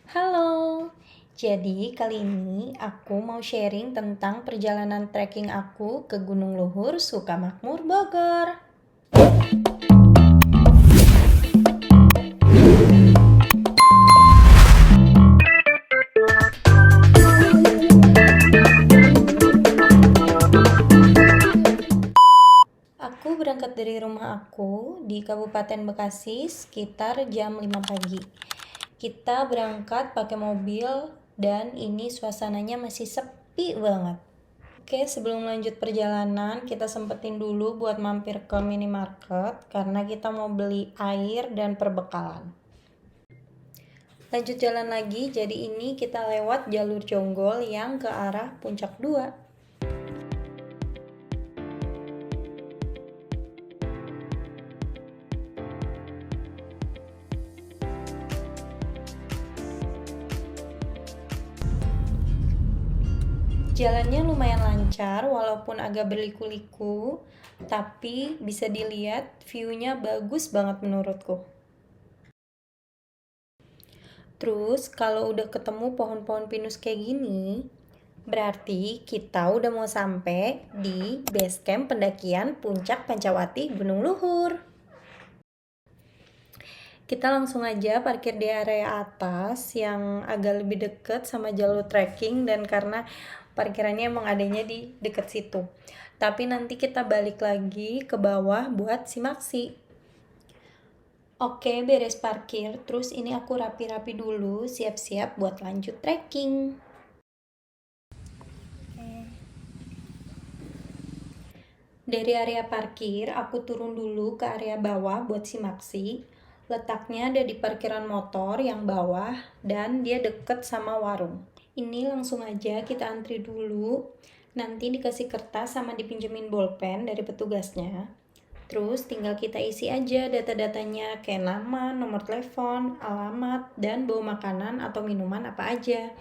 Halo, jadi kali ini aku mau sharing tentang perjalanan trekking aku ke Gunung Luhur Sukamakmur Bogor. Aku berangkat dari rumah aku di Kabupaten Bekasi sekitar jam 5 pagi. Kita berangkat pakai mobil dan ini suasananya masih sepi banget. Oke, sebelum lanjut perjalanan, kita sempetin dulu buat mampir ke minimarket karena kita mau beli air dan perbekalan. Lanjut jalan lagi, jadi ini kita lewat jalur Jonggol yang ke arah Puncak 2. Jalannya lumayan lancar walaupun agak berliku-liku, tapi bisa dilihat view-nya bagus banget menurutku. Terus kalau udah ketemu pohon-pohon pinus kayak gini, berarti kita udah mau sampai di base camp pendakian Puncak Pancawati Gunung Luhur. Kita langsung aja parkir di area atas yang agak lebih deket sama jalur trekking dan karena parkirannya emang adanya di deket situ. Tapi nanti kita balik lagi ke bawah buat simaksi. Oke, beres parkir. Terus ini aku rapi-rapi dulu, siap-siap buat lanjut trekking. Dari area parkir, aku turun dulu ke area bawah buat simaksi. Letaknya ada di parkiran motor yang bawah dan dia deket sama warung. Ini langsung aja kita antri dulu. Nanti dikasih kertas sama dipinjemin bolpen dari petugasnya. Terus tinggal kita isi aja data-datanya kayak nama, nomor telepon, alamat, dan bawa makanan atau minuman apa aja.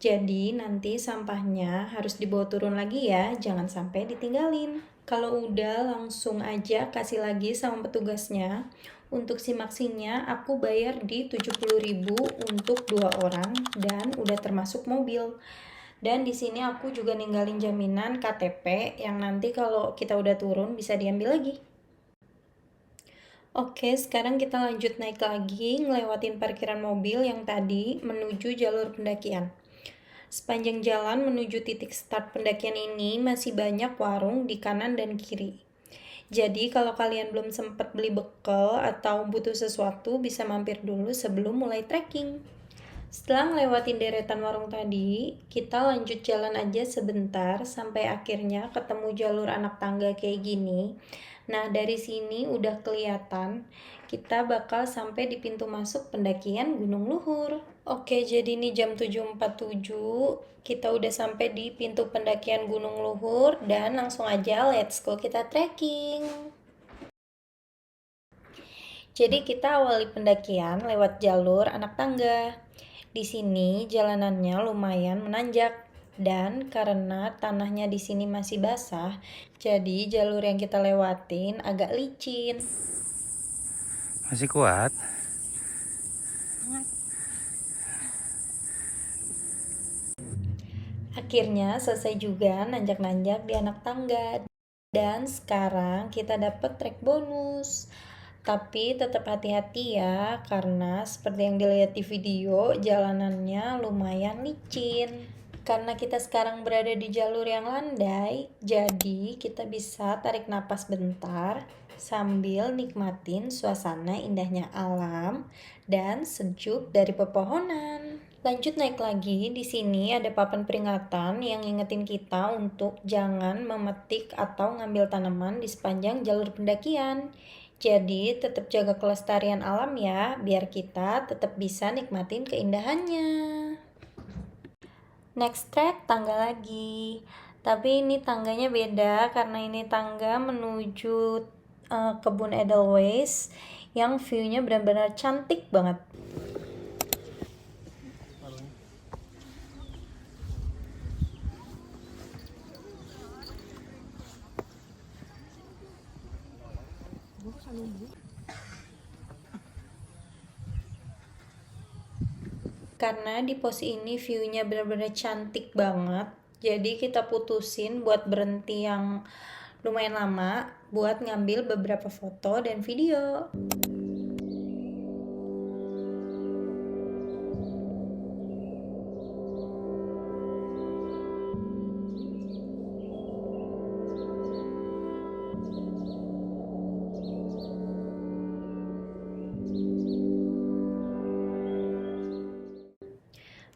Jadi nanti sampahnya harus dibawa turun lagi ya, jangan sampai ditinggalin. Kalau udah langsung aja kasih lagi sama petugasnya. Untuk simaksinya aku bayar di 70.000 untuk 2 orang dan udah termasuk mobil. Dan di sini aku juga ninggalin jaminan KTP yang nanti kalau kita udah turun bisa diambil lagi. Oke, sekarang kita lanjut naik lagi ngelewatin parkiran mobil yang tadi menuju jalur pendakian. Sepanjang jalan menuju titik start pendakian ini masih banyak warung di kanan dan kiri. Jadi kalau kalian belum sempat beli bekal atau butuh sesuatu bisa mampir dulu sebelum mulai trekking. Setelah ngelewatin deretan warung tadi, kita lanjut jalan aja sebentar sampai akhirnya ketemu jalur anak tangga kayak gini. Nah, dari sini udah kelihatan kita bakal sampai di pintu masuk pendakian Gunung Luhur. Oke, jadi ini jam 7.47. Kita udah sampai di pintu pendakian Gunung Luhur dan langsung aja let's go kita trekking. Jadi kita awali pendakian lewat jalur anak tangga. Di sini jalanannya lumayan menanjak dan karena tanahnya di sini masih basah, jadi jalur yang kita lewatin agak licin. Masih kuat? Akhirnya selesai juga nanjak-nanjak di anak tangga. Dan sekarang kita dapat trek bonus. Tapi tetap hati-hati ya, karena seperti yang dilihat di video, jalanannya lumayan licin. Karena kita sekarang berada di jalur yang landai, jadi kita bisa tarik napas bentar sambil nikmatin suasana indahnya alam dan sejuk dari pepohonan. Lanjut naik lagi, di sini ada papan peringatan yang ngingetin kita untuk jangan memetik atau ngambil tanaman di sepanjang jalur pendakian. Jadi tetap jaga kelestarian alam ya, biar kita tetap bisa nikmatin keindahannya. Next track tangga lagi. Tapi ini tangganya beda karena ini tangga menuju kebun Edelweiss yang view-nya benar-benar cantik banget. Karena di pos ini view-nya benar-benar cantik banget, jadi kita putusin buat berhenti yang lumayan lama buat ngambil beberapa foto dan video.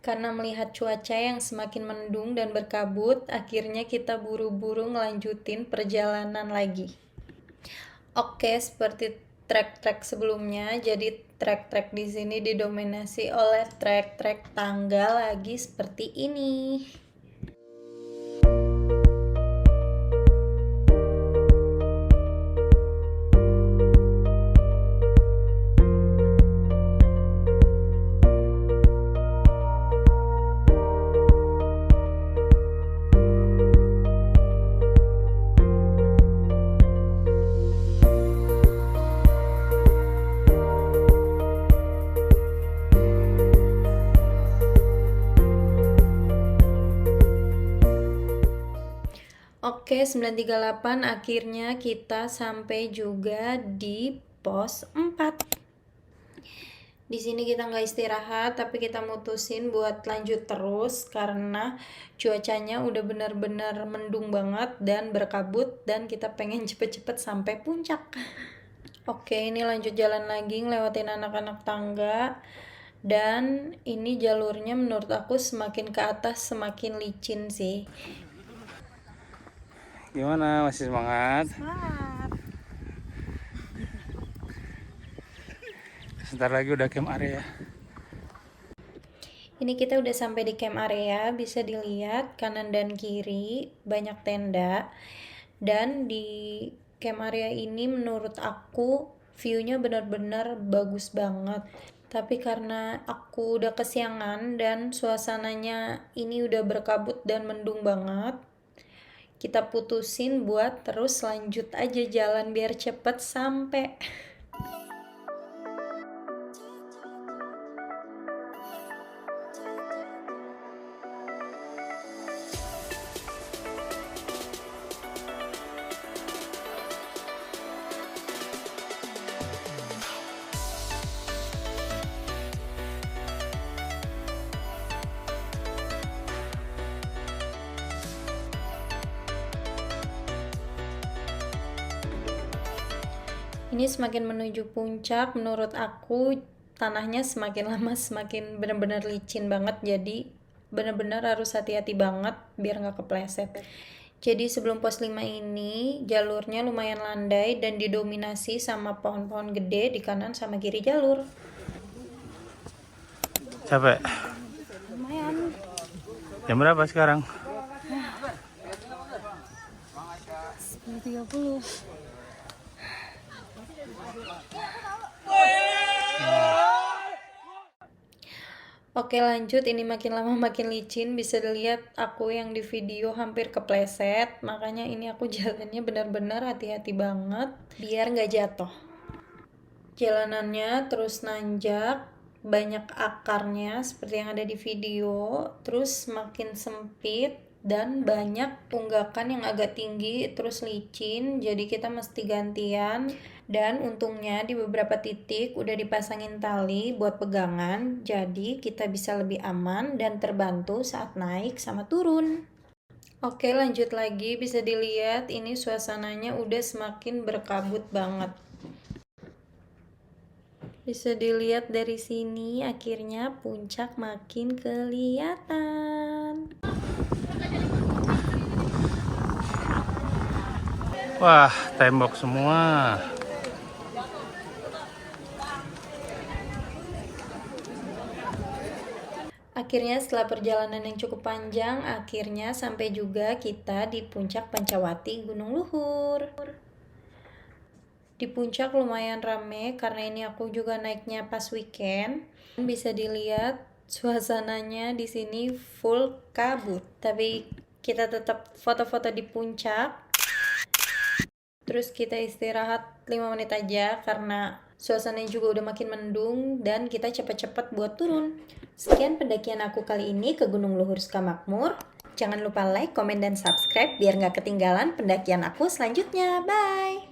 Karena melihat cuaca yang semakin mendung dan berkabut, akhirnya kita buru-buru ngelanjutin perjalanan lagi. Oke, seperti trek-trek sebelumnya, jadi trek-trek di sini didominasi oleh trek-trek tangga lagi seperti ini. Oke, 938 akhirnya kita sampai juga di pos 4. Di sini kita nggak istirahat, tapi kita mutusin buat lanjut terus karena cuacanya udah benar-benar mendung banget dan berkabut dan kita pengen cepet-cepet sampai puncak. Oke, ini lanjut jalan lagi ngelewatin anak-anak tangga. Dan ini jalurnya menurut aku semakin ke atas semakin licin sih. Gimana, masih semangat? Semangat. Sebentar lagi udah camp area. Ini kita udah sampai di camp area, bisa dilihat kanan dan kiri banyak tenda. Dan di camp area ini menurut aku view-nya benar-benar bagus banget. Tapi karena aku udah kesiangan dan suasananya ini udah berkabut dan mendung banget, kita putusin buat terus lanjut aja jalan biar cepet sampai. Ini semakin menuju puncak, menurut aku tanahnya semakin lama semakin benar-benar licin banget, jadi benar-benar harus hati-hati banget biar nggak kepleset. Jadi sebelum pos 5 ini jalurnya lumayan landai dan didominasi sama pohon-pohon gede di kanan sama kiri jalur. Capek? Lumayan. Jam berapa sekarang? 10.30. Oke lanjut, ini makin lama makin licin, bisa dilihat aku yang di video hampir kepleset, makanya ini aku jalannya benar-benar hati-hati banget biar nggak jatuh. Jalanannya terus nanjak, banyak akarnya seperti yang ada di video, terus makin sempit dan banyak tunggakan yang agak tinggi terus licin, jadi kita mesti gantian. Dan untungnya di beberapa titik udah dipasangin tali buat pegangan, jadi kita bisa lebih aman dan terbantu saat naik sama turun. Oke lanjut lagi, bisa dilihat ini suasananya udah semakin berkabut banget. Bisa dilihat dari sini, akhirnya puncak makin kelihatan. Wah, tembok semua. Akhirnya setelah perjalanan yang cukup panjang, akhirnya sampai juga kita di puncak Pancawati Gunung Luhur. Di puncak lumayan rame karena ini aku juga naiknya pas weekend. Bisa dilihat suasananya di sini full kabut. Tapi kita tetap foto-foto di puncak. Terus kita istirahat 5 menit aja karena Suasananya juga udah makin mendung dan kita cepet-cepet buat turun. Sekian pendakian aku kali ini ke Gunung Luhur Sukamakmur. Jangan lupa like, komen, dan subscribe biar nggak ketinggalan pendakian aku selanjutnya. Bye!